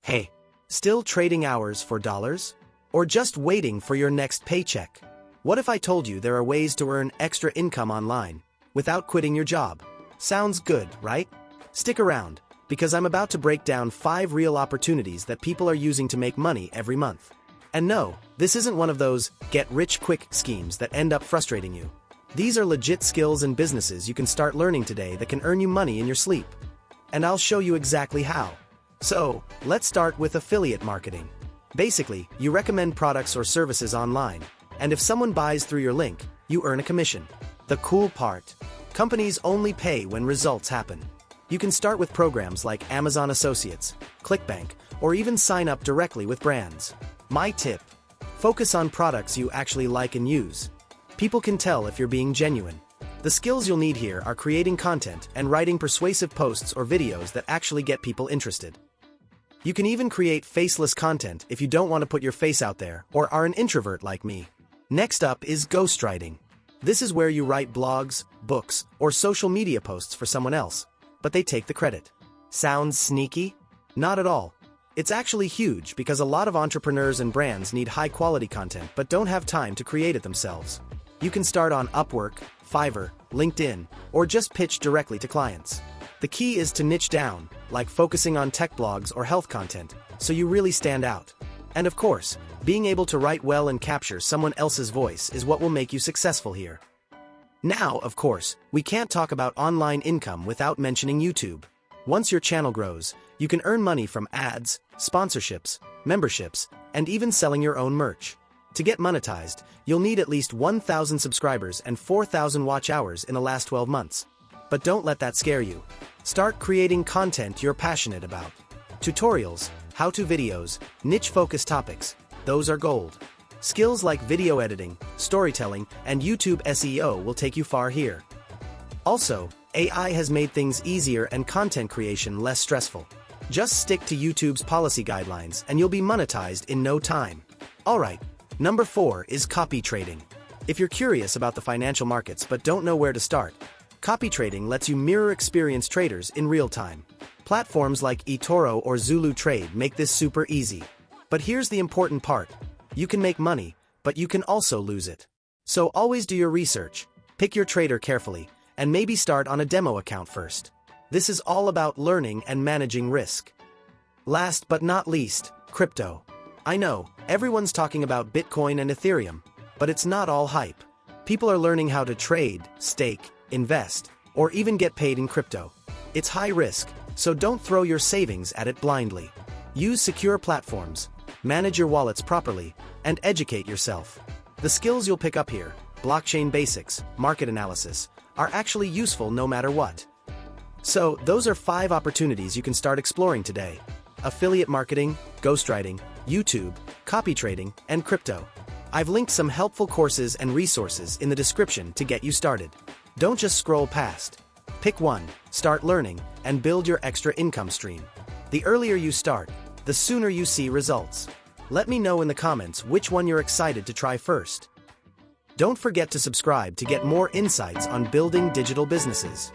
Hey, still trading hours for dollars? Or just waiting for your next paycheck? What if I told you there are ways to earn extra income online without quitting your job? Sounds good, right? Stick around, because I'm about to break down 5 real opportunities that people are using to make money every month. And no, this isn't one of those get-rich-quick schemes that end up frustrating you. These are legit skills and businesses you can start learning today that can earn you money in your sleep. And I'll show you exactly how. So, let's start with affiliate marketing. Basically, you recommend products or services online, and if someone buys through your link, you earn a commission. The cool part: companies only pay when results happen. You can start with programs like Amazon Associates, ClickBank, or even sign up directly with brands. My tip: focus on products you actually like and use. People can tell if you're being genuine. The skills you'll need here are creating content and writing persuasive posts or videos that actually get people interested. You can even create faceless content if you don't want to put your face out there or are an introvert like me. Next up is ghostwriting. This is where you write blogs, books, or social media posts for someone else, but they take the credit. Sounds sneaky? Not at all. It's actually huge because a lot of entrepreneurs and brands need high-quality content but don't have time to create it themselves. You can start on Upwork, Fiverr, LinkedIn, or just pitch directly to clients. The key is to niche down, like focusing on tech blogs or health content, so you really stand out. And of course, being able to write well and capture someone else's voice is what will make you successful here. Now, of course, we can't talk about online income without mentioning YouTube. Once your channel grows, you can earn money from ads, sponsorships, memberships, and even selling your own merch. To get monetized, you'll need at least 1,000 subscribers and 4,000 watch hours in the last 12 months. But don't let that scare you. Start creating content you're passionate about. Tutorials, how-to videos, niche-focused topics, those are gold. Skills like video editing, storytelling, and YouTube SEO will take you far here. Also, AI has made things easier and content creation less stressful. Just stick to YouTube's policy guidelines and you'll be monetized in no time. Alright, number 4 is copy trading. If you're curious about the financial markets but don't know where to start, copy trading lets you mirror experienced traders in real time. Platforms like eToro or Zulu Trade make this super easy. But here's the important part: you can make money, but you can also lose it. So always do your research, pick your trader carefully, and maybe start on a demo account first. This is all about learning and managing risk. Last but not least, crypto. I know, everyone's talking about Bitcoin and Ethereum, but it's not all hype. People are learning how to trade, stake, invest, or even get paid in crypto. It's high risk, so don't throw your savings at it blindly. Use secure platforms, manage your wallets properly, and educate yourself. The skills you'll pick up here, blockchain basics, market analysis, are actually useful no matter what. So, those are 5 opportunities you can start exploring today: affiliate marketing, ghostwriting, YouTube, copy trading, and crypto. I've linked some helpful courses and resources in the description to get you started. Don't just scroll past. Pick one, start learning, and build your extra income stream. The earlier you start, the sooner you see results. Let me know in the comments which one you're excited to try first. Don't forget to subscribe to get more insights on building digital businesses.